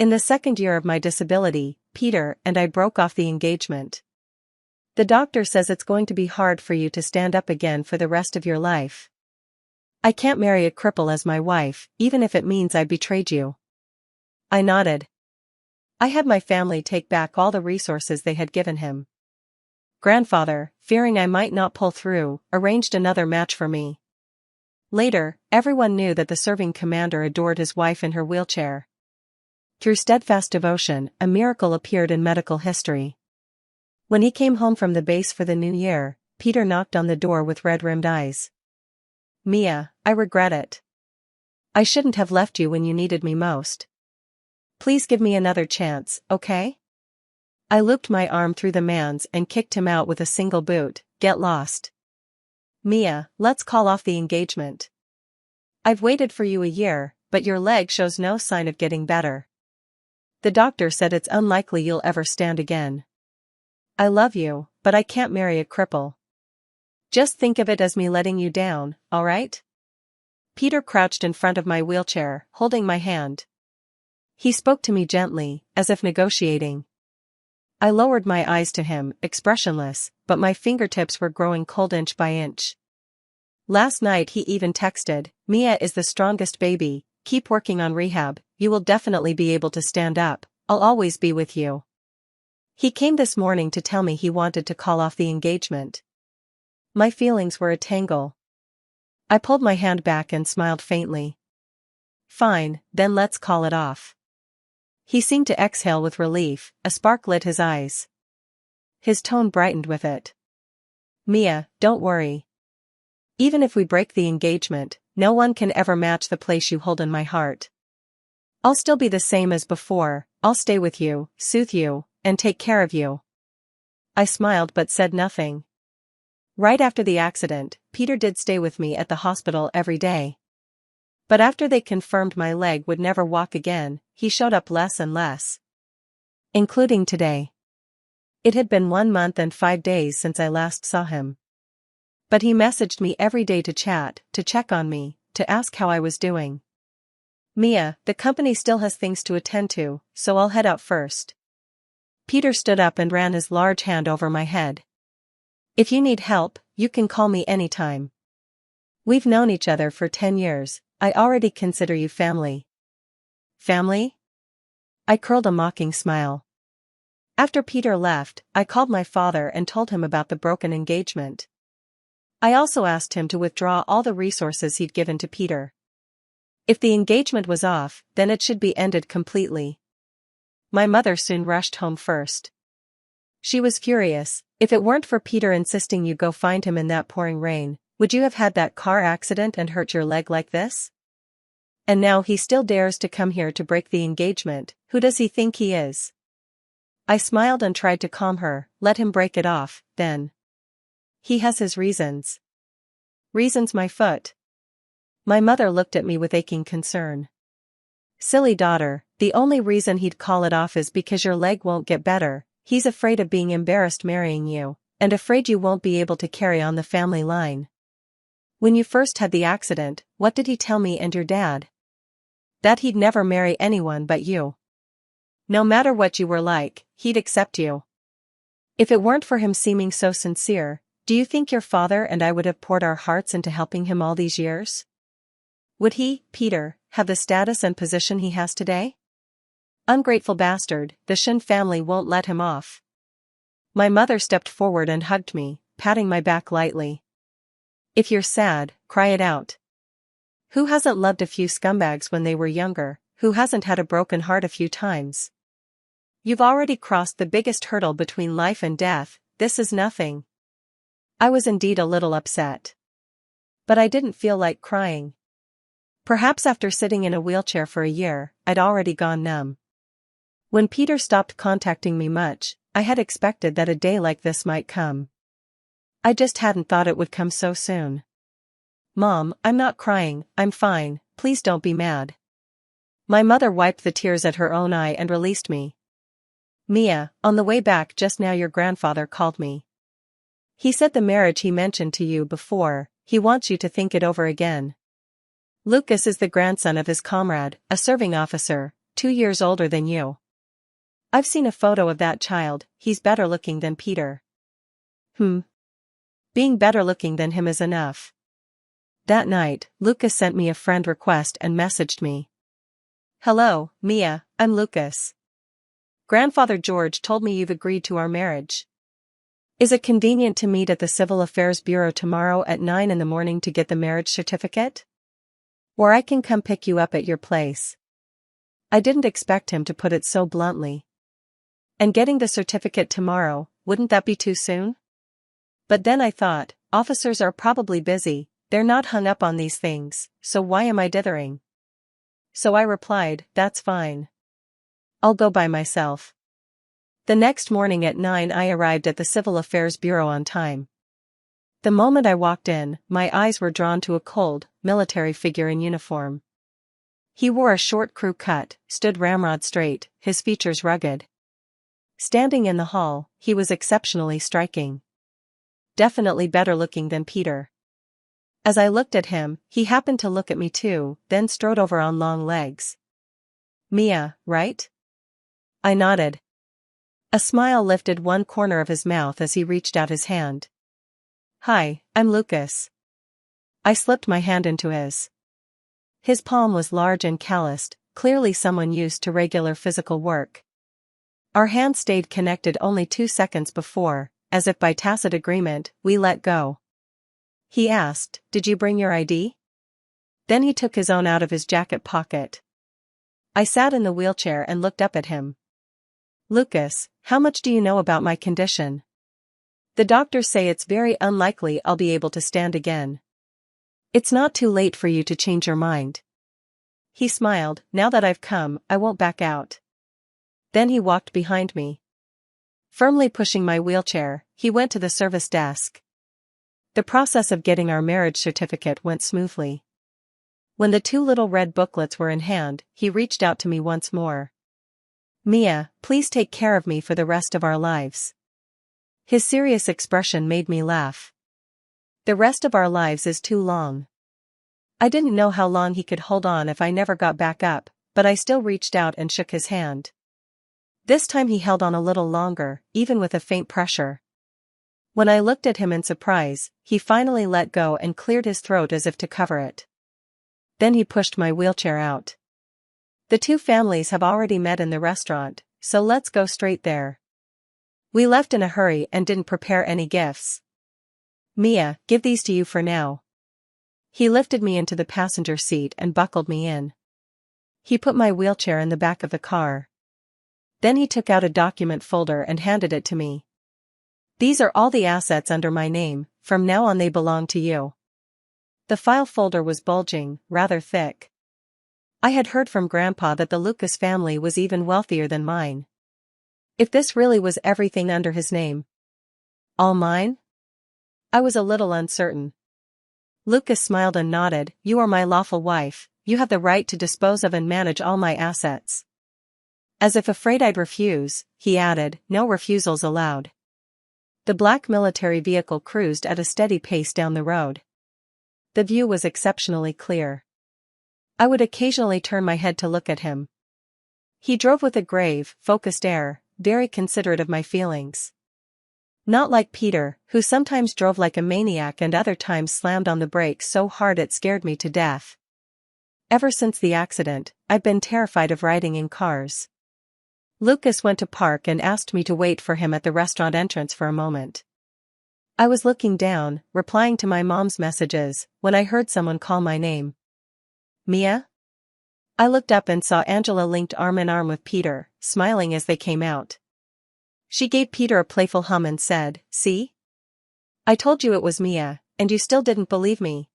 In the second year of my disability, Peter and I broke off the engagement. The doctor says it's going to be hard for you to stand up again for the rest of your life. I can't marry a cripple as my wife, even if it means I betrayed you. I nodded. I had my family take back all the resources they had given him. Grandfather, fearing I might not pull through, arranged another match for me. Later, everyone knew that the serving commander adored his wife in her wheelchair. Through steadfast devotion, a miracle appeared in medical history. When he came home from the base for the new year, Peter knocked on the door with red-rimmed eyes. Mia, I regret it. I shouldn't have left you when you needed me most. Please give me another chance, okay? I looped my arm through the man's and kicked him out with a single boot. Get lost. Mia, let's call off the engagement. I've waited for you a year, but your leg shows no sign of getting better. The doctor said it's unlikely you'll ever stand again. I love you, but I can't marry a cripple. Just think of it as me letting you down, all right? Peter crouched in front of my wheelchair, holding my hand. He spoke to me gently, as if negotiating. I lowered my eyes to him, expressionless, but my fingertips were growing cold inch by inch. Last night he even texted, Mia is the strongest baby, keep working on rehab, you will definitely be able to stand up, I'll always be with you. He came this morning to tell me he wanted to call off the engagement. My feelings were a tangle. I pulled my hand back and smiled faintly. Fine, then let's call it off. He seemed to exhale with relief, a spark lit his eyes. His tone brightened with it. Mia, don't worry. Even if we break the engagement, no one can ever match the place you hold in my heart. I'll still be the same as before, I'll stay with you, soothe you, and take care of you. I smiled but said nothing. Right after the accident, Peter did stay with me at the hospital every day. But after they confirmed my leg would never walk again, he showed up less and less. Including today. It had been 1 month and 5 days since I last saw him. But he messaged me every day to chat, to check on me, to ask how I was doing. Mia, the company still has things to attend to, so I'll head out first. Peter stood up and ran his large hand over my head. If you need help, you can call me anytime. We've known each other for 10 years, I already consider you family. Family? I curled a mocking smile. After Peter left, I called my father and told him about the broken engagement. I also asked him to withdraw all the resources he'd given to Peter. If the engagement was off, then it should be ended completely. My mother soon rushed home first. She was furious. If it weren't for Peter insisting you go find him in that pouring rain, would you have had that car accident and hurt your leg like this? And now he still dares to come here to break the engagement, who does he think he is? I smiled and tried to calm her, let him break it off, then. He has his reasons. Reasons my foot. My mother looked at me with aching concern. Silly daughter, the only reason he'd call it off is because your leg won't get better. He's afraid of being embarrassed marrying you, and afraid you won't be able to carry on the family line. When you first had the accident, what did he tell me and your dad? That he'd never marry anyone but you. No matter what you were like, he'd accept you. If it weren't for him seeming so sincere, do you think your father and I would have poured our hearts into helping him all these years? Would he, Peter, have the status and position he has today? Ungrateful bastard, the Shin family won't let him off. My mother stepped forward and hugged me, patting my back lightly. If you're sad, cry it out. Who hasn't loved a few scumbags when they were younger, who hasn't had a broken heart a few times? You've already crossed the biggest hurdle between life and death, this is nothing. I was indeed a little upset. But I didn't feel like crying. Perhaps after sitting in a wheelchair for a year, I'd already gone numb. When Peter stopped contacting me much, I had expected that a day like this might come. I just hadn't thought it would come so soon. Mom, I'm not crying, I'm fine, please don't be mad. My mother wiped the tears at her own eye and released me. Mia, on the way back just now your grandfather called me. He said the marriage he mentioned to you before, he wants you to think it over again. Lucas is the grandson of his comrade, a serving officer, 2 years older than you. I've seen a photo of that child, he's better looking than Peter. Being better looking than him is enough. That night, Lucas sent me a friend request and messaged me. Hello, Mia, I'm Lucas. Grandfather George told me you've agreed to our marriage. Is it convenient to meet at the Civil Affairs Bureau tomorrow at 9 in the morning to get the marriage certificate? Or I can come pick you up at your place. I didn't expect him to put it so bluntly. And getting the certificate tomorrow, wouldn't that be too soon? But then I thought, officers are probably busy, they're not hung up on these things, so why am I dithering? So I replied, that's fine. I'll go by myself. The next morning at 9 I arrived at the Civil Affairs Bureau on time. The moment I walked in, my eyes were drawn to a cold, military figure in uniform. He wore a short crew cut, stood ramrod straight, his features rugged. Standing in the hall, he was exceptionally striking. Definitely better looking than Peter. As I looked at him, he happened to look at me too, then strode over on long legs. Mia, right? I nodded. A smile lifted one corner of his mouth as he reached out his hand. Hi, I'm Lucas. I slipped my hand into his. His palm was large and calloused, clearly someone used to regular physical work. Our hands stayed connected only 2 seconds before, as if by tacit agreement, we let go. He asked, did you bring your ID? Then he took his own out of his jacket pocket. I sat in the wheelchair and looked up at him. Lucas, how much do you know about my condition? The doctors say it's very unlikely I'll be able to stand again. It's not too late for you to change your mind. He smiled, now that I've come, I won't back out. Then he walked behind me. Firmly pushing my wheelchair, he went to the service desk. The process of getting our marriage certificate went smoothly. When the 2 little red booklets were in hand, he reached out to me once more. Mia, please take care of me for the rest of our lives. His serious expression made me laugh. The rest of our lives is too long. I didn't know how long he could hold on if I never got back up, but I still reached out and shook his hand. This time he held on a little longer, even with a faint pressure. When I looked at him in surprise, he finally let go and cleared his throat as if to cover it. Then he pushed my wheelchair out. The 2 families have already met in the restaurant, so let's go straight there. We left in a hurry and didn't prepare any gifts. Mia, give these to you for now. He lifted me into the passenger seat and buckled me in. He put my wheelchair in the back of the car. Then he took out a document folder and handed it to me. These are all the assets under my name, from now on they belong to you. The file folder was bulging, rather thick. I had heard from Grandpa that the Lucas family was even wealthier than mine. If this really was everything under his name. All mine? I was a little uncertain. Lucas smiled and nodded, you are my lawful wife, you have the right to dispose of and manage all my assets. As if afraid I'd refuse, he added, no refusals allowed. The black military vehicle cruised at a steady pace down the road. The view was exceptionally clear. I would occasionally turn my head to look at him. He drove with a grave, focused air, very considerate of my feelings. Not like Peter, who sometimes drove like a maniac and other times slammed on the brakes so hard it scared me to death. Ever since the accident, I've been terrified of riding in cars. Lucas went to park and asked me to wait for him at the restaurant entrance for a moment. I was looking down, replying to my mom's messages, when I heard someone call my name. Mia? I looked up and saw Angela linked arm in arm with Peter, smiling as they came out. She gave Peter a playful hum and said, see? I told you it was Mia, and you still didn't believe me.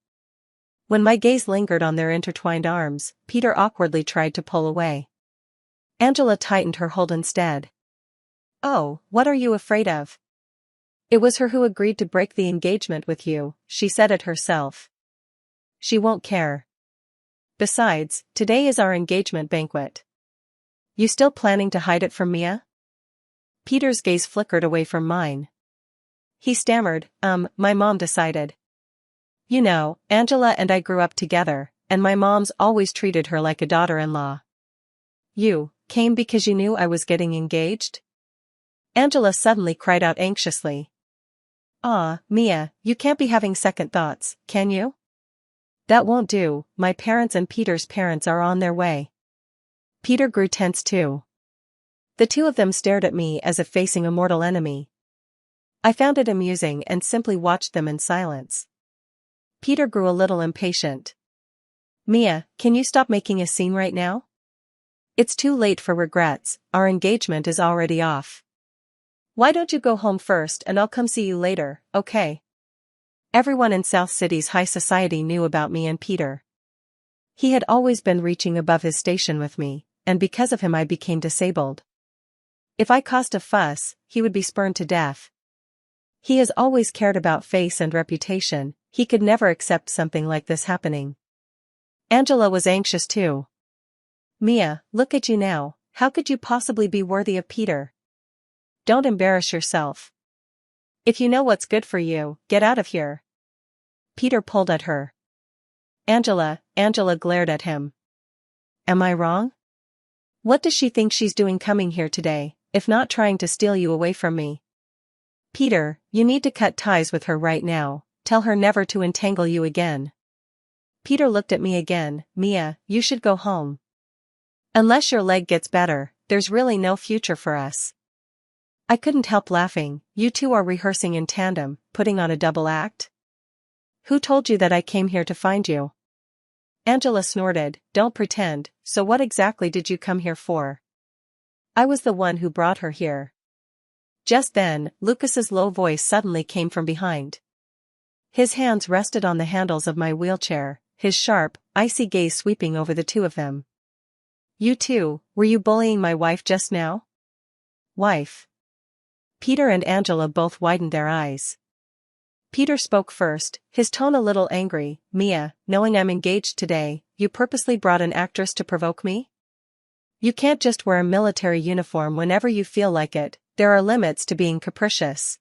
When my gaze lingered on their intertwined arms, Peter awkwardly tried to pull away. Angela tightened her hold instead. Oh, what are you afraid of? It was her who agreed to break the engagement with you, she said it herself. She won't care. Besides, today is our engagement banquet. You still planning to hide it from Mia? Peter's gaze flickered away from mine. He stammered, my mom decided. You know, Angela and I grew up together, and my mom's always treated her like a daughter-in-law. You came because you knew I was getting engaged? Angela suddenly cried out anxiously. Ah, Mia, you can't be having second thoughts, can you? That won't do, my parents and Peter's parents are on their way. Peter grew tense too. The two of them stared at me as if facing a mortal enemy. I found it amusing and simply watched them in silence. Peter grew a little impatient. Mia, can you stop making a scene right now? It's too late for regrets, our engagement is already off. Why don't you go home first and I'll come see you later, okay? Everyone in South City's high society knew about me and Peter. He had always been reaching above his station with me, and because of him I became disabled. If I caused a fuss, he would be spurned to death. He has always cared about face and reputation, he could never accept something like this happening. Angela was anxious too. Mia, look at you now, how could you possibly be worthy of Peter? Don't embarrass yourself. If you know what's good for you, get out of here. Peter pulled at her. Angela glared at him. Am I wrong? What does she think she's doing coming here today, if not trying to steal you away from me? Peter, you need to cut ties with her right now, tell her never to entangle you again. Peter looked at me again. Mia, you should go home. Unless your leg gets better, there's really no future for us. I couldn't help laughing. You two are rehearsing in tandem, putting on a double act? Who told you that I came here to find you? Angela snorted, don't pretend, so what exactly did you come here for? I was the one who brought her here. Just then, Lucas's low voice suddenly came from behind. His hands rested on the handles of my wheelchair, his sharp, icy gaze sweeping over the two of them. You two, were you bullying my wife just now? Wife. Peter and Angela both widened their eyes. Peter spoke first, his tone a little angry. Mia, knowing I'm engaged today, you purposely brought an actress to provoke me? You can't just wear a military uniform whenever you feel like it, there are limits to being capricious.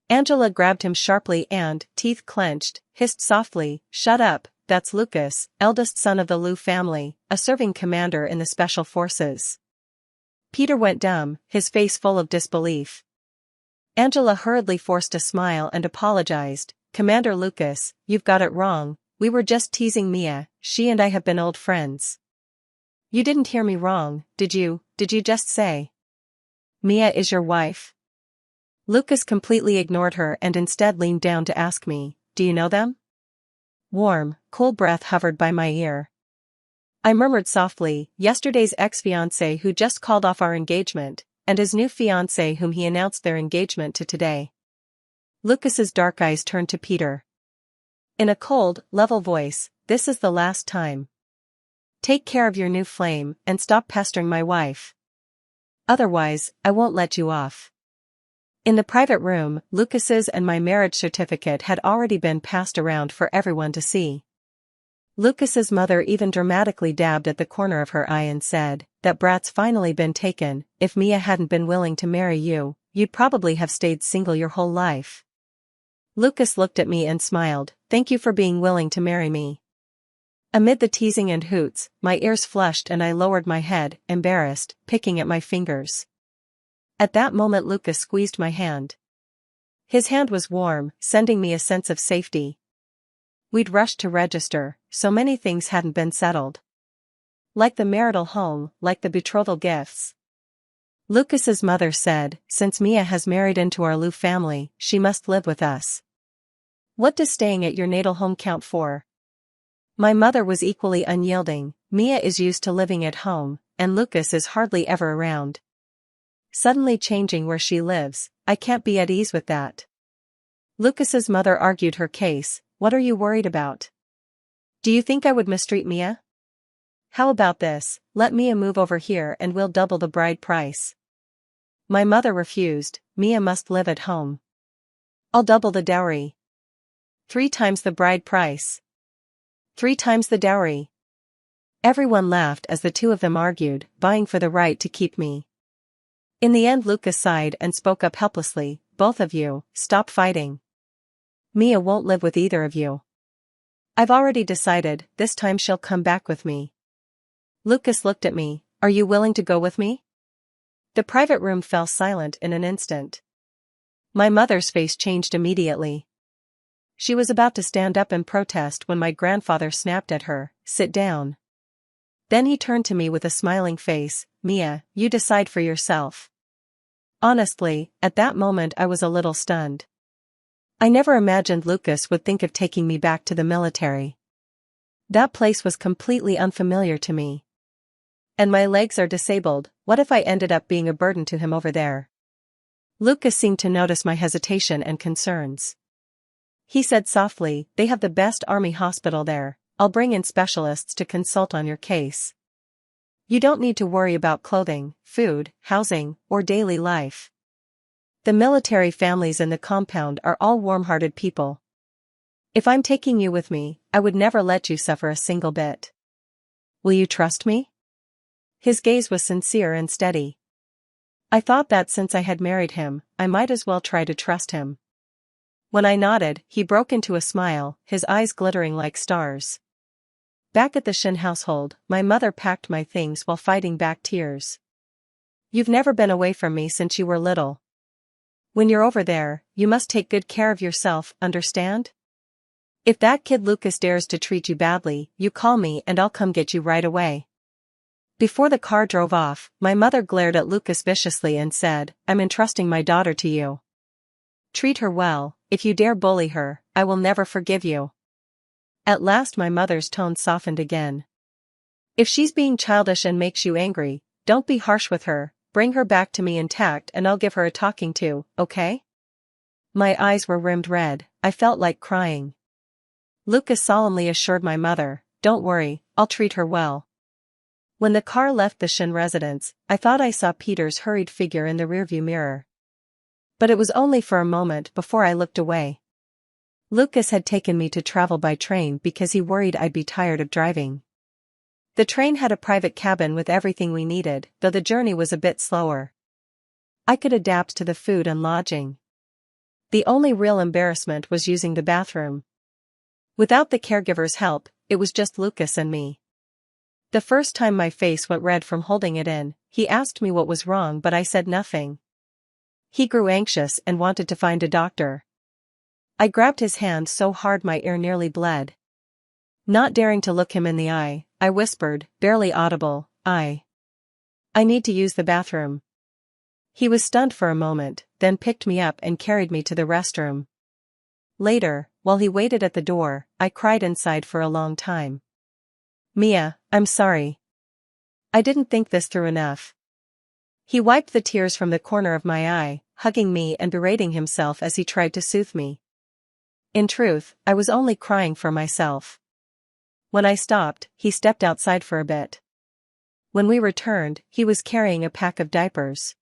Angela grabbed him sharply and, teeth clenched, hissed softly, shut up, that's Lucas, eldest son of the Liu family, a serving commander in the Special Forces. Peter went dumb, his face full of disbelief. Angela hurriedly forced a smile and apologized. Commander Lucas, you've got it wrong, we were just teasing Mia, she and I have been old friends. You didn't hear me wrong, did you just say? Mia is your wife? Lucas completely ignored her and instead leaned down to ask me, do you know them? Warm, cool breath hovered by my ear. I murmured softly, yesterday's ex-fiancé who just called off our engagement, and his new fiancé whom he announced their engagement to today. Lucas's dark eyes turned to Peter. In a cold, level voice, this is the last time. Take care of your new flame and stop pestering my wife. Otherwise, I won't let you off. In the private room, Lucas's and my marriage certificate had already been passed around for everyone to see. Lucas's mother even dramatically dabbed at the corner of her eye and said, that brat's finally been taken, if Mia hadn't been willing to marry you, you'd probably have stayed single your whole life. Lucas looked at me and smiled, thank you for being willing to marry me. Amid the teasing and hoots, my ears flushed and I lowered my head, embarrassed, picking at my fingers. At that moment Lucas squeezed my hand. His hand was warm, sending me a sense of safety. We'd rushed to register, so many things hadn't been settled. Like the marital home, like the betrothal gifts. Lucas's mother said, since Mia has married into our Liu family, she must live with us. What does staying at your natal home count for? My mother was equally unyielding. Mia is used to living at home, and Lucas is hardly ever around. Suddenly changing where she lives, I can't be at ease with that. Lucas's mother argued her case, what are you worried about? Do you think I would mistreat Mia? How about this, let Mia move over here and we'll double the bride price. My mother refused, Mia must live at home. I'll double the dowry. 3 times the bride price. 3 times the dowry. Everyone laughed as the two of them argued, vying for the right to keep me. In the end Lucas sighed and spoke up helplessly, both of you, stop fighting. Mia won't live with either of you. I've already decided, this time she'll come back with me. Lucas looked at me, Are you willing to go with me? The private room fell silent in an instant. My mother's face changed immediately. She was about to stand up and protest when my grandfather snapped at her, "Sit down." Then he turned to me with a smiling face, "Mia, you decide for yourself." Honestly, at that moment I was a little stunned. I never imagined Lucas would think of taking me back to the military. That place was completely unfamiliar to me. And my legs are disabled, what if I ended up being a burden to him over there? Lucas seemed to notice my hesitation and concerns. He said softly, "They have the best army hospital there. I'll bring in specialists to consult on your case. You don't need to worry about clothing, food, housing, or daily life. The military families in the compound are all warm-hearted people. If I'm taking you with me, I would never let you suffer a single bit. Will you trust me?" His gaze was sincere and steady. I thought that since I had married him, I might as well try to trust him. When I nodded, he broke into a smile, his eyes glittering like stars. Back at the Shin household, my mother packed my things while fighting back tears. "You've never been away from me since you were little. When you're over there, you must take good care of yourself, understand? If that kid Lucas dares to treat you badly, you call me and I'll come get you right away." Before the car drove off, my mother glared at Lucas viciously and said, "I'm entrusting my daughter to you. Treat her well. If you dare bully her, I will never forgive you." At last my mother's tone softened again. "If she's being childish and makes you angry, don't be harsh with her, bring her back to me intact and I'll give her a talking to, okay?" My eyes were rimmed red, I felt like crying. Lucas solemnly assured my mother, "Don't worry, I'll treat her well." When the car left the Shin residence, I thought I saw Peter's hurried figure in the rearview mirror. But it was only for a moment before I looked away. Lucas had taken me to travel by train because he worried I'd be tired of driving. The train had a private cabin with everything we needed, though the journey was a bit slower. I could adapt to the food and lodging. The only real embarrassment was using the bathroom. Without the caregiver's help, it was just Lucas and me. The first time my face went red from holding it in, he asked me what was wrong but I said nothing. He grew anxious and wanted to find a doctor. I grabbed his hand so hard my ear nearly bled. Not daring to look him in the eye, I whispered, barely audible, I need to use the bathroom." He was stunned for a moment, then picked me up and carried me to the restroom. Later, while he waited at the door, I cried inside for a long time. "Mia, I'm sorry. I didn't think this through enough." He wiped the tears from the corner of my eye, hugging me and berating himself as he tried to soothe me. In truth, I was only crying for myself. When I stopped, he stepped outside for a bit. When we returned, he was carrying a pack of diapers.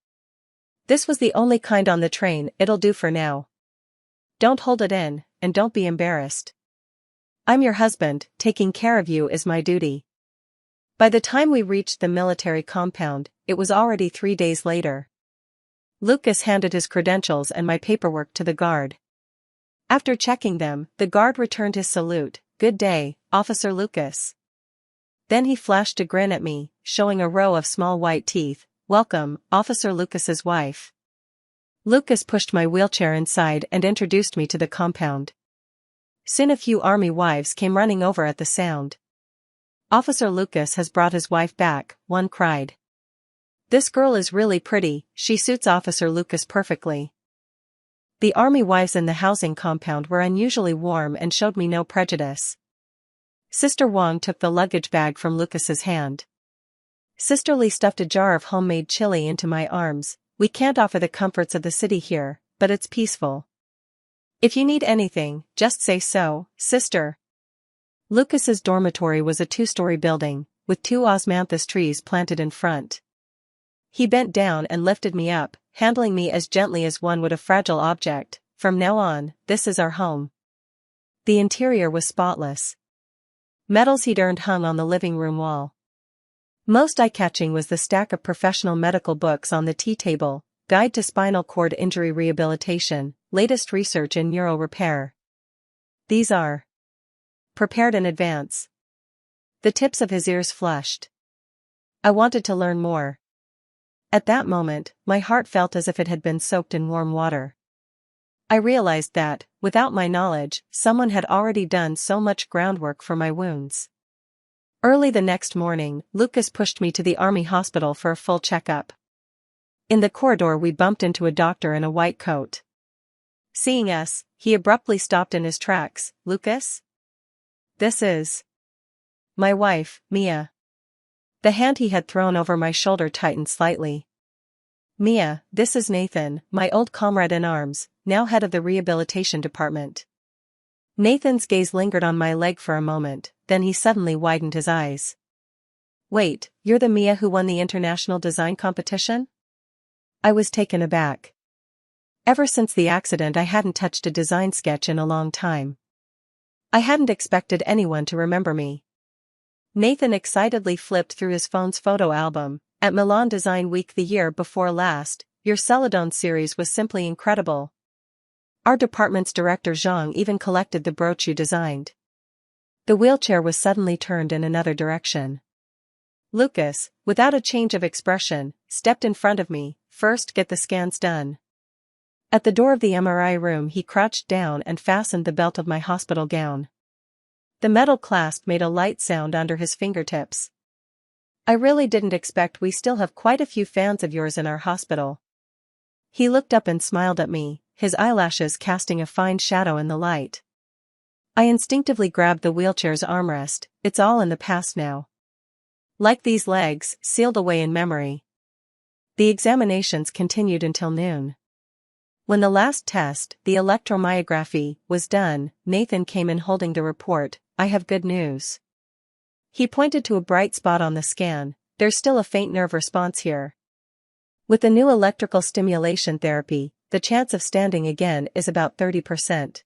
"This was the only kind on the train, it'll do for now. Don't hold it in, and don't be embarrassed. I'm your husband, taking care of you is my duty." By the time we reached the military compound, it was already 3 days later. Lucas handed his credentials and my paperwork to the guard. After checking them, the guard returned his salute, "Good day, Officer Lucas." Then he flashed a grin at me, showing a row of small white teeth, "Welcome, Officer Lucas's wife." Lucas pushed my wheelchair inside and introduced me to the compound. Soon a few army wives came running over at the sound. "Officer Lucas has brought his wife back," one cried. "This girl is really pretty, she suits Officer Lucas perfectly." The army wives in the housing compound were unusually warm and showed me no prejudice. Sister Wong took the luggage bag from Lucas's hand. Sister Lee stuffed a jar of homemade chili into my arms. "We can't offer the comforts of the city here, but it's peaceful. If you need anything, just say so, sister." Lucas's dormitory was a 2-story building, with 2 osmanthus trees planted in front. He bent down and lifted me up, handling me as gently as one would a fragile object. "From now on, this is our home." The interior was spotless. Medals he'd earned hung on the living room wall. Most eye-catching was the stack of professional medical books on the tea table, Guide to Spinal Cord Injury Rehabilitation, latest research in neuro repair. "These are prepared in advance." The tips of his ears flushed. I wanted to learn more. At that moment, my heart felt as if it had been soaked in warm water. I realized that, without my knowledge, someone had already done so much groundwork for my wounds. Early the next morning, Lucas pushed me to the army hospital for a full checkup. In the corridor we bumped into a doctor in a white coat. Seeing us, he abruptly stopped in his tracks. "Lucas? This is my wife, Mia." The hand he had thrown over my shoulder tightened slightly. "Mia, this is Nathan, my old comrade in arms, now head of the rehabilitation department." Nathan's gaze lingered on my leg for a moment, then he suddenly widened his eyes. "Wait, you're the Mia who won the international design competition?" I was taken aback. Ever since the accident I hadn't touched a design sketch in a long time. I hadn't expected anyone to remember me. Nathan excitedly flipped through his phone's photo album. "At Milan Design Week the year before last, your Celadon series was simply incredible. Our department's director Zhang even collected the brooch you designed." The wheelchair was suddenly turned in another direction. Lucas, without a change of expression, stepped in front of me. "First, get the scans done." At the door of the MRI room he crouched down and fastened the belt of my hospital gown. The metal clasp made a light sound under his fingertips. "I really didn't expect we still have quite a few fans of yours in our hospital." He looked up and smiled at me, his eyelashes casting a fine shadow in the light. I instinctively grabbed the wheelchair's armrest. "It's all in the past now. Like these legs, sealed away in memory." The examinations continued until noon. When the last test, the electromyography, was done, Nathan came in holding the report. "I have good news." He pointed to a bright spot on the scan. "There's still a faint nerve response here. With the new electrical stimulation therapy, the chance of standing again is about 30%.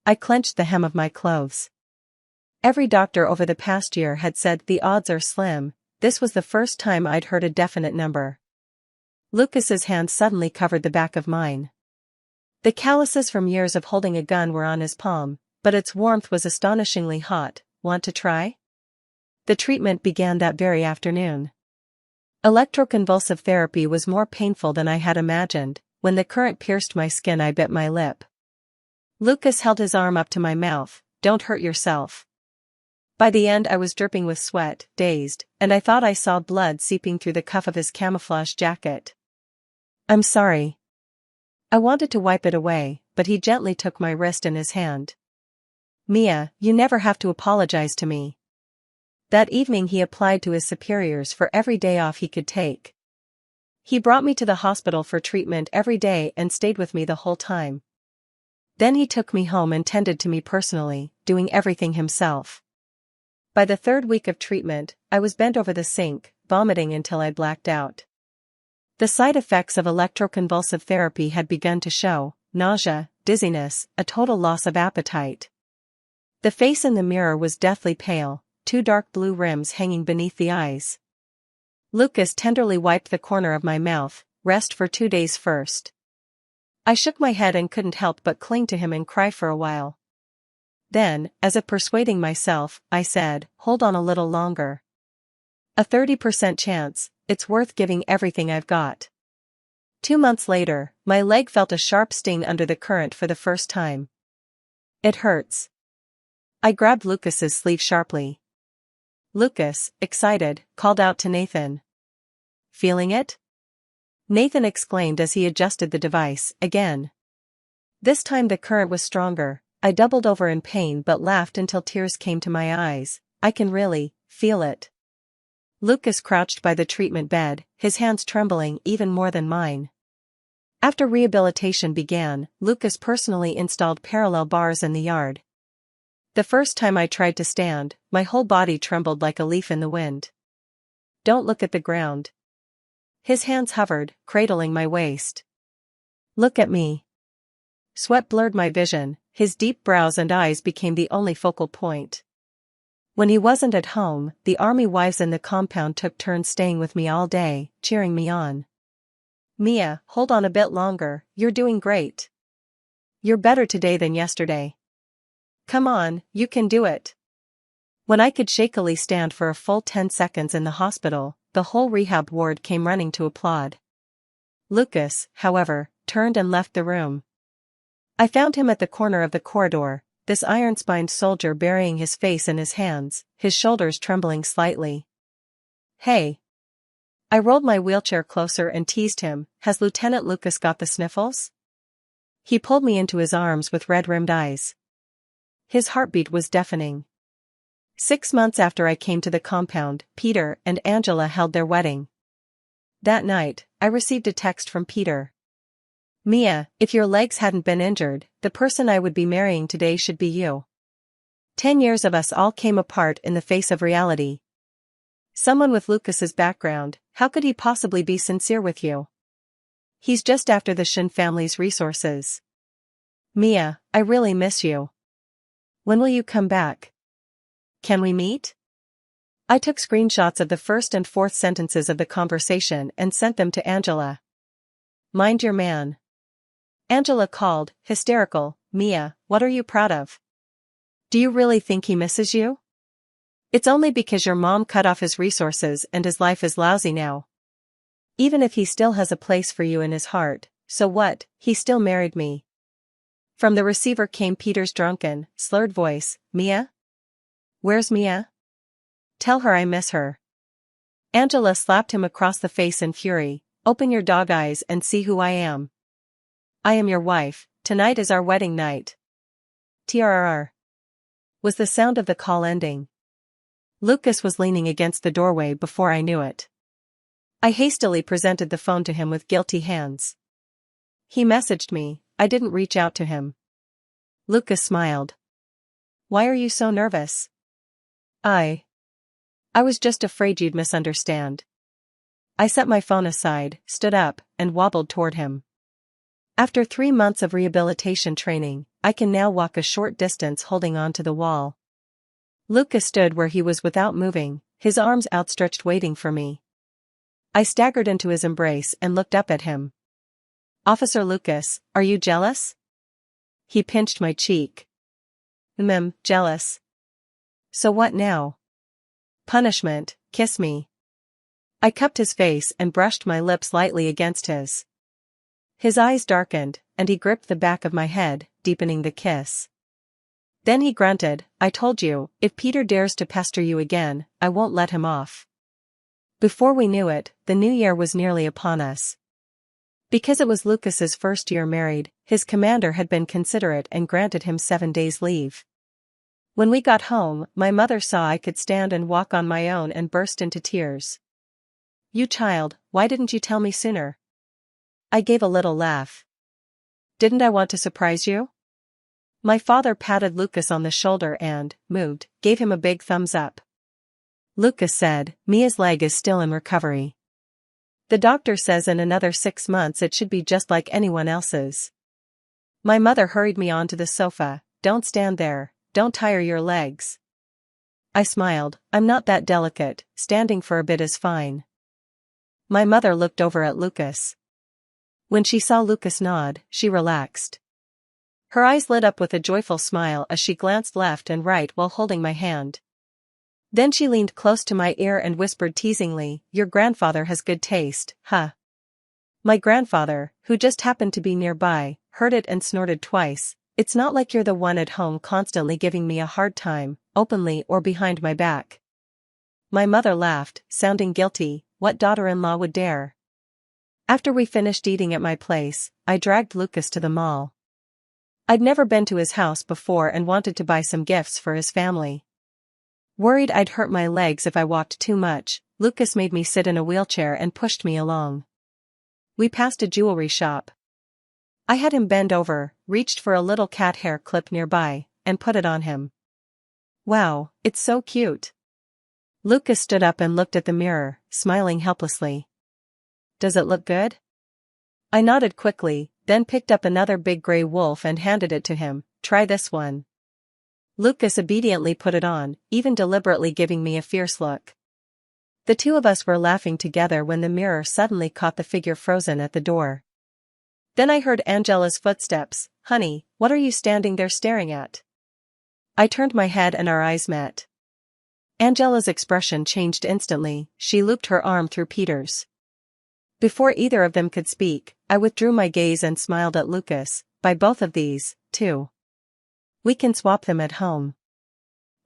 I clenched the hem of my clothes. Every doctor over the past year had said the odds are slim. This was the first time I'd heard a definite number. Lucas's hand suddenly covered the back of mine. The calluses from years of holding a gun were on his palm, but its warmth was astonishingly hot. "Want to try?" The treatment began that very afternoon. Electroconvulsive therapy was more painful than I had imagined. When the current pierced my skin I bit my lip. Lucas held his arm up to my mouth. "Don't hurt yourself." By the end I was dripping with sweat, dazed, and I thought I saw blood seeping through the cuff of his camouflage jacket. "I'm sorry." I wanted to wipe it away, but he gently took my wrist in his hand. "Mia, you never have to apologize to me." That evening he applied to his superiors for every day off he could take. He brought me to the hospital for treatment every day and stayed with me the whole time. Then he took me home and tended to me personally, doing everything himself. By the third week of treatment, I was bent over the sink, vomiting until I blacked out. The side effects of electroconvulsive therapy had begun to show: nausea, dizziness, a total loss of appetite. The face in the mirror was deathly pale, 2 dark blue rims hanging beneath the eyes. Lucas tenderly wiped the corner of my mouth. "Rest for 2 days first." I shook my head and couldn't help but cling to him and cry for a while. Then, as if persuading myself, I said, "Hold on a little longer. A 30% chance, it's worth giving everything I've got." 2 months later, my leg felt a sharp sting under the current for the first time. "It hurts." I grabbed Lucas's sleeve sharply. Lucas, excited, called out to Nathan. "Feeling it?" Nathan exclaimed as he adjusted the device. Again. This time the current was stronger. I doubled over in pain but laughed until tears came to my eyes. "I can really feel it." Lucas crouched by the treatment bed, his hands trembling even more than mine. After rehabilitation began, Lucas personally installed parallel bars in the yard. The first time I tried to stand, my whole body trembled like a leaf in the wind. "Don't look at the ground." His hands hovered, cradling my waist. "Look at me." Sweat blurred my vision, his deep brows and eyes became the only focal point. When he wasn't at home, the army wives in the compound took turns staying with me all day, cheering me on. "Mia, hold on a bit longer, you're doing great. You're better today than yesterday. Come on, you can do it." When I could shakily stand for a full 10 seconds in the hospital, the whole rehab ward came running to applaud. Lucas, however, turned and left the room. I found him at the corner of the corridor, this iron-spined soldier burying his face in his hands, his shoulders trembling slightly. "Hey." I rolled my wheelchair closer and teased him, "Has Lieutenant Lucas got the sniffles?" He pulled me into his arms with red-rimmed eyes. His heartbeat was deafening. 6 months after I came to the compound, Peter and Angela held their wedding. That night, I received a text from Peter. "Mia, if your legs hadn't been injured, the person I would be marrying today should be you. 10 years of us all came apart in the face of reality. Someone with Lucas's background, how could he possibly be sincere with you? He's just after the Shin family's resources. Mia, I really miss you. When will you come back? Can we meet?" I took screenshots of the first and fourth sentences of the conversation and sent them to Angela. "Mind your man." Angela called, hysterical, "Mia, what are you proud of? Do you really think he misses you? It's only because your mom cut off his resources and his life is lousy now. Even if he still has a place for you in his heart, so what, he still married me." From the receiver came Peter's drunken, slurred voice, "Mia? Where's Mia? Tell her I miss her." Angela slapped him across the face in fury, "Open your dog eyes and see who I am. I am your wife, tonight is our wedding night." TRRR. Was the sound of the call ending. Lucas was leaning against the doorway before I knew it. I hastily presented the phone to him with guilty hands. He messaged me, I didn't reach out to him. Lucas smiled. "Why are you so nervous?" I was just afraid you'd misunderstand." I set my phone aside, stood up, and wobbled toward him. After 3 months of rehabilitation training, I can now walk a short distance holding on to the wall. Lucas stood where he was without moving, his arms outstretched waiting for me. I staggered into his embrace and looked up at him. "Officer Lucas, are you jealous?" He pinched my cheek. Jealous. So what now?" "Punishment, kiss me." I cupped his face and brushed my lips lightly against his. His eyes darkened, and he gripped the back of my head, deepening the kiss. Then he grunted, "I told you, if Peter dares to pester you again, I won't let him off." Before we knew it, the new year was nearly upon us. Because it was Lucas's first year married, his commander had been considerate and granted him 7 days leave. When we got home, my mother saw I could stand and walk on my own and burst into tears. "You child, why didn't you tell me sooner?" I gave a little laugh. "Didn't I want to surprise you?" My father patted Lucas on the shoulder and, moved, gave him a big thumbs up. Lucas said, "Mia's leg is still in recovery. The doctor says in another 6 months it should be just like anyone else's." My mother hurried me onto the sofa. "Don't stand there, don't tire your legs." I smiled, "I'm not that delicate, standing for a bit is fine." My mother looked over at Lucas. When she saw Lucas nod, she relaxed. Her eyes lit up with a joyful smile as she glanced left and right while holding my hand. Then she leaned close to my ear and whispered teasingly, "Your grandfather has good taste, huh?" My grandfather, who just happened to be nearby, heard it and snorted twice. "It's not like you're the one at home constantly giving me a hard time, openly or behind my back." My mother laughed, sounding guilty. What daughter-in-law would dare? After we finished eating at my place, I dragged Lucas to the mall. I'd never been to his house before and wanted to buy some gifts for his family. Worried I'd hurt my legs if I walked too much, Lucas made me sit in a wheelchair and pushed me along. We passed a jewelry shop. I had him bend over, reached for a little cat hair clip nearby, and put it on him. "Wow, it's so cute." Lucas stood up and looked at the mirror, smiling helplessly. "Does it look good?" I nodded quickly, then picked up another big gray wolf and handed it to him. "Try this one." Lucas obediently put it on, even deliberately giving me a fierce look. The two of us were laughing together when the mirror suddenly caught the figure frozen at the door. Then I heard Angela's footsteps. "Honey, what are you standing there staring at?" I turned my head and our eyes met. Angela's expression changed instantly. She looped her arm through Peter's. Before either of them could speak, I withdrew my gaze and smiled at Lucas. Buy both of these, too. We can swap them at home.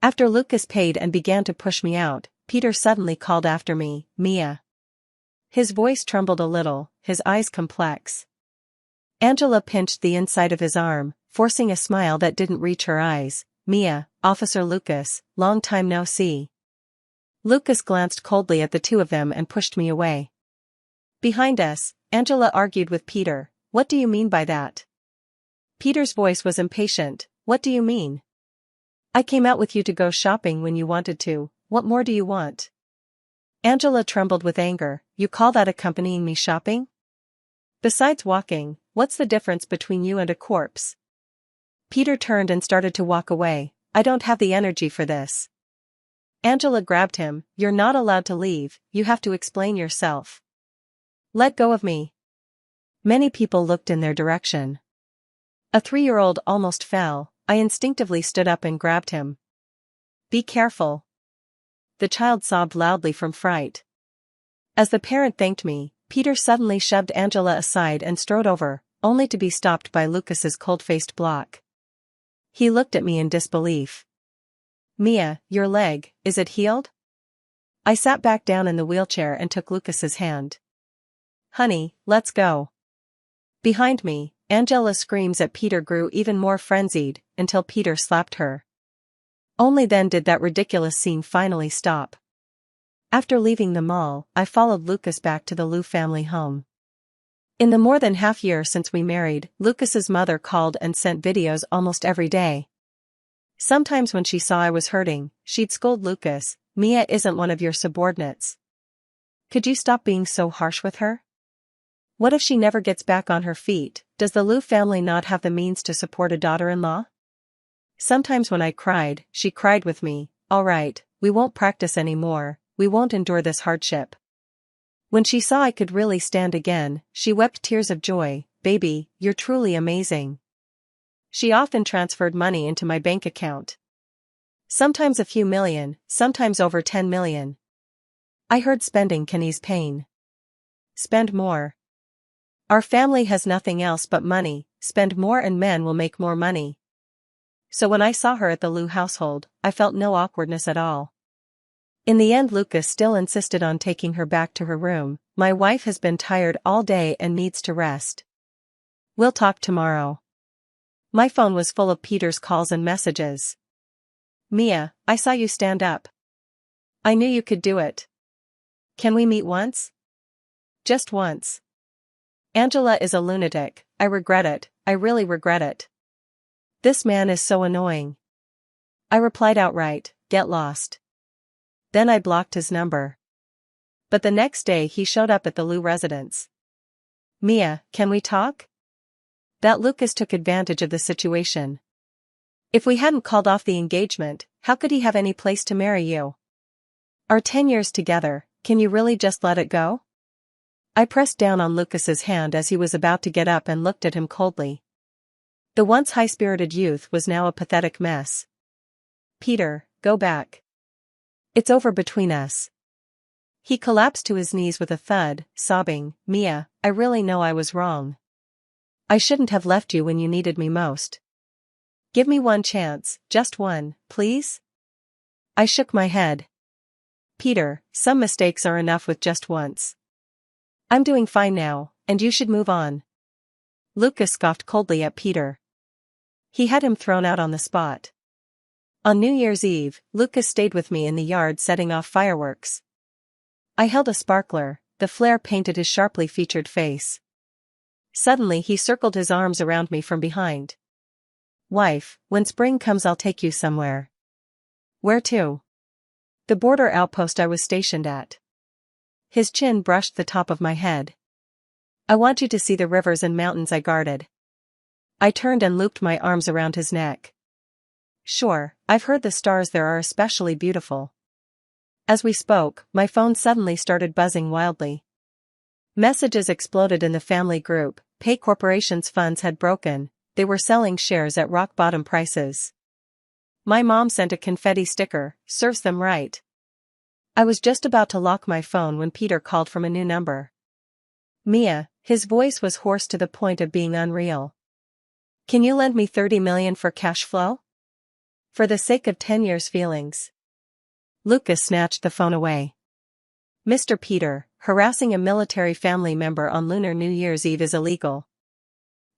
After Lucas paid and began to push me out, Peter suddenly called after me, Mia. His voice trembled a little, his eyes complex. Angela pinched the inside of his arm, forcing a smile that didn't reach her eyes. Mia, Officer Lucas, long time no see. Lucas glanced coldly at the two of them and pushed me away. Behind us, Angela argued with Peter. What do you mean by that? Peter's voice was impatient. What do you mean? I came out with you to go shopping when you wanted to. What more do you want? Angela trembled with anger. You call that accompanying me shopping? Besides walking, what's the difference between you and a corpse? Peter turned and started to walk away. I don't have the energy for this. Angela grabbed him. You're not allowed to leave, you have to explain yourself. Let go of me. Many people looked in their direction. A 3-year-old almost fell. I instinctively stood up and grabbed him. Be careful. The child sobbed loudly from fright. As the parent thanked me, Peter suddenly shoved Angela aside and strode over, only to be stopped by Lucas's cold-faced block. He looked at me in disbelief. Mia, your leg, is it healed? I sat back down in the wheelchair and took Lucas's hand. Honey, let's go. Behind me, Angela's screams at Peter grew even more frenzied, until Peter slapped her. Only then did that ridiculous scene finally stop. After leaving the mall, I followed Lucas back to the Liu family home. In the more than half year since we married, Lucas's mother called and sent videos almost every day. Sometimes when she saw I was hurting, she'd scold Lucas, Mia isn't one of your subordinates. Could you stop being so harsh with her? What if she never gets back on her feet? Does the Liu family not have the means to support a daughter-in-law? Sometimes when I cried, she cried with me, all right, we won't practice anymore, we won't endure this hardship. When she saw I could really stand again, she wept tears of joy, baby, you're truly amazing. She often transferred money into my bank account. Sometimes a few million, sometimes over 10 million. I heard spending can ease pain. Spend more. Our family has nothing else but money, spend more and men will make more money. So when I saw her at the Liu household, I felt no awkwardness at all. In the end Lucas still insisted on taking her back to her room. My wife has been tired all day and needs to rest. We'll talk tomorrow. My phone was full of Peter's calls and messages. Mia, I saw you stand up. I knew you could do it. Can we meet once? Just once. Angela is a lunatic, I regret it, I really regret it. This man is so annoying. I replied outright, get lost. Then I blocked his number. But the next day he showed up at the Liu residence. Mia, can we talk? That Lucas took advantage of the situation. If we hadn't called off the engagement, how could he have any place to marry you? Our 10 years together, can you really just let it go? I pressed down on Lucas's hand as he was about to get up and looked at him coldly. The once high-spirited youth was now a pathetic mess. Peter, go back. It's over between us. He collapsed to his knees with a thud, sobbing, Mia, I really know I was wrong. I shouldn't have left you when you needed me most. Give me one chance, just one, please? I shook my head. Peter, some mistakes are enough with just once. I'm doing fine now, and you should move on. Lucas scoffed coldly at Peter. He had him thrown out on the spot. On New Year's Eve, Lucas stayed with me in the yard setting off fireworks. I held a sparkler, the flare painted his sharply featured face. Suddenly he circled his arms around me from behind. Wife, when spring comes I'll take you somewhere. Where to? The border outpost I was stationed at. His chin brushed the top of my head. I want you to see the rivers and mountains I guarded. I turned and looped my arms around his neck. Sure, I've heard the stars there are especially beautiful. As we spoke, my phone suddenly started buzzing wildly. Messages exploded in the family group. Pay Corporation's funds had broken, they were selling shares at rock-bottom prices. My mom sent a confetti sticker, serves them right. I was just about to lock my phone when Peter called from a new number. Mia, his voice was hoarse to the point of being unreal. Can you lend me 30 million for cash flow? For the sake of 10 years' feelings. Lucas snatched the phone away. Mr. Peter, harassing a military family member on Lunar New Year's Eve is illegal.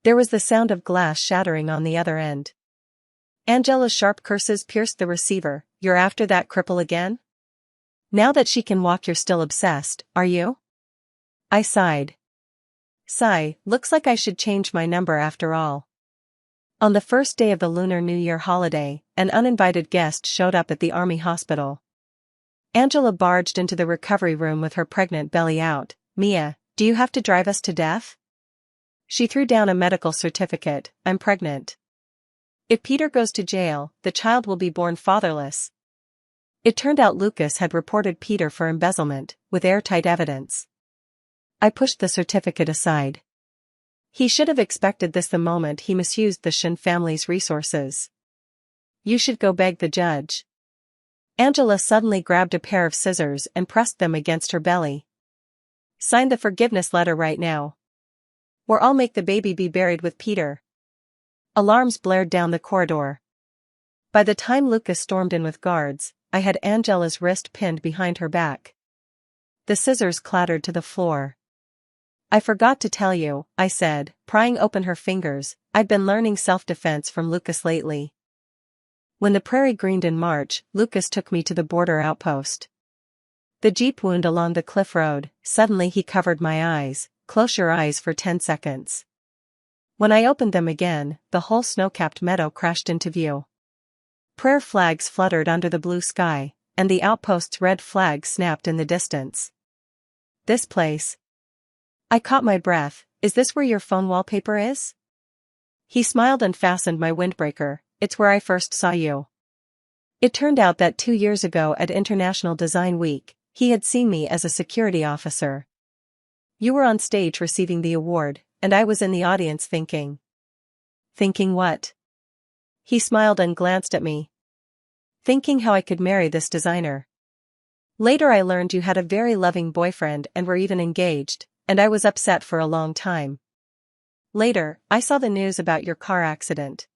There was the sound of glass shattering on the other end. Angela's sharp curses pierced the receiver. You're after that cripple again? Now that she can walk, you're still obsessed, are you? I sighed. Sigh, looks like I should change my number after all. On the first day of the Lunar New Year holiday, an uninvited guest showed up at the army hospital. Angela barged into the recovery room with her pregnant belly out. Mia, do you have to drive us to death? She threw down a medical certificate. I'm pregnant. If Peter goes to jail, the child will be born fatherless. It turned out Lucas had reported Peter for embezzlement, with airtight evidence. I pushed the certificate aside. He should have expected this the moment he misused the Shin family's resources. You should go beg the judge. Angela suddenly grabbed a pair of scissors and pressed them against her belly. Sign the forgiveness letter right now. Or I'll make the baby be buried with Peter. Alarms blared down the corridor. By the time Lucas stormed in with guards, I had Angela's wrist pinned behind her back. The scissors clattered to the floor. I forgot to tell you, I said, prying open her fingers. I'd been learning self-defense from Lucas lately. When the prairie greened in March, Lucas took me to the border outpost. The jeep wound along the cliff road. Suddenly he covered my eyes. Close your eyes for 10 seconds. When I opened them again, the whole snow-capped meadow crashed into view. Prayer flags fluttered under the blue sky, and the outpost's red flag snapped in the distance. This place. I caught my breath. Is this where your phone wallpaper is? He smiled and fastened my windbreaker. It's where I first saw you. It turned out that 2 years ago at International Design Week, he had seen me as a security officer. You were on stage receiving the award, and I was in the audience thinking. Thinking what? He smiled and glanced at me. Thinking how I could marry this designer. Later I learned you had a very loving boyfriend and were even engaged, and I was upset for a long time. Later, I saw the news about your car accident.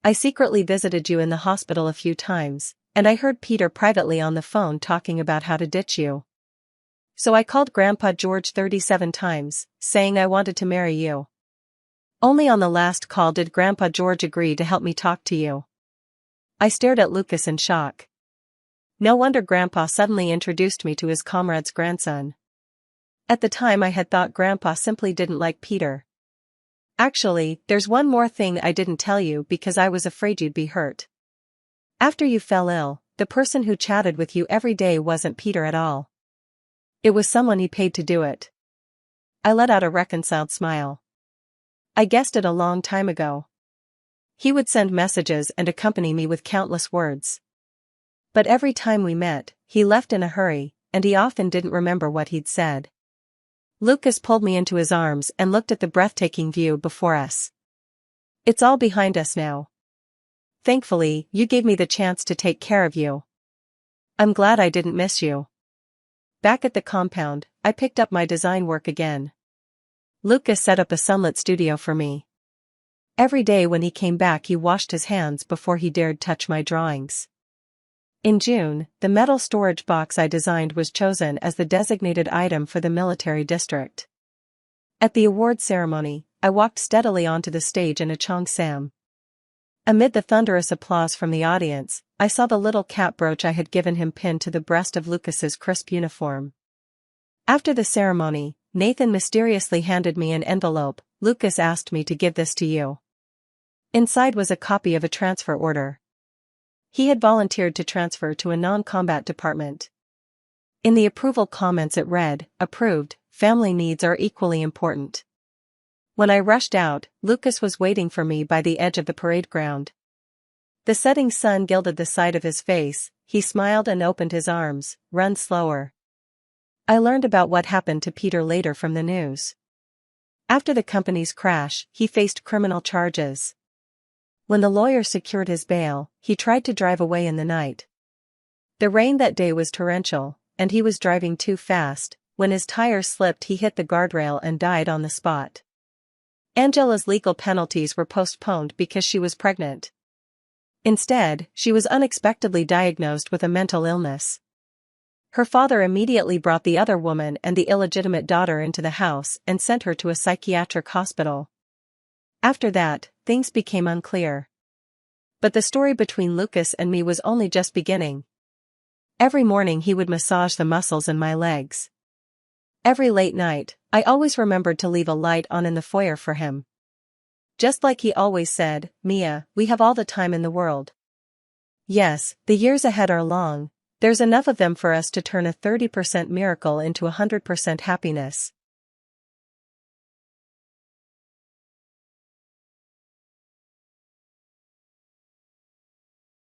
I secretly visited you in the hospital a few times, and I heard Peter privately on the phone talking about how to ditch you. So I called Grandpa George 37 times, saying I wanted to marry you. Only on the last call did Grandpa George agree to help me talk to you. I stared at Lucas in shock. No wonder Grandpa suddenly introduced me to his comrade's grandson. At the time I had thought Grandpa simply didn't like Peter. Actually, there's one more thing I didn't tell you because I was afraid you'd be hurt. After you fell ill, the person who chatted with you every day wasn't Peter at all. It was someone he paid to do it. I let out a reconciled smile. I guessed it a long time ago. He would send messages and accompany me with countless words. But every time we met, he left in a hurry, and he often didn't remember what he'd said. Lucas pulled me into his arms and looked at the breathtaking view before us. It's all behind us now. Thankfully, you gave me the chance to take care of you. I'm glad I didn't miss you. Back at the compound, I picked up my design work again. Lucas set up a sunlit studio for me. Every day when he came back he washed his hands before he dared touch my drawings. In June, the metal storage box I designed was chosen as the designated item for the military district. At the award ceremony, I walked steadily onto the stage in a cheongsam. Amid the thunderous applause from the audience, I saw the little cap brooch I had given him pinned to the breast of Lucas's crisp uniform. After the ceremony, Nathan mysteriously handed me an envelope. Lucas asked me to give this to you. Inside was a copy of a transfer order. He had volunteered to transfer to a non-combat department. In the approval comments it read, "Approved, family needs are equally important." When I rushed out, Lucas was waiting for me by the edge of the parade ground. The setting sun gilded the side of his face. He smiled and opened his arms. Run slower. I learned about what happened to Peter later from the news. After the company's crash, he faced criminal charges. When the lawyer secured his bail, he tried to drive away in the night. The rain that day was torrential, and he was driving too fast. When his tire slipped, he hit the guardrail and died on the spot. Angela's legal penalties were postponed because she was pregnant. Instead, she was unexpectedly diagnosed with a mental illness. Her father immediately brought the other woman and the illegitimate daughter into the house and sent her to a psychiatric hospital. After that, things became unclear. But the story between Lucas and me was only just beginning. Every morning he would massage the muscles in my legs. Every late night, I always remembered to leave a light on in the foyer for him. Just like he always said, "Mia, we have all the time in the world." Yes, the years ahead are long. There's enough of them for us to turn a 30% miracle into 100% happiness.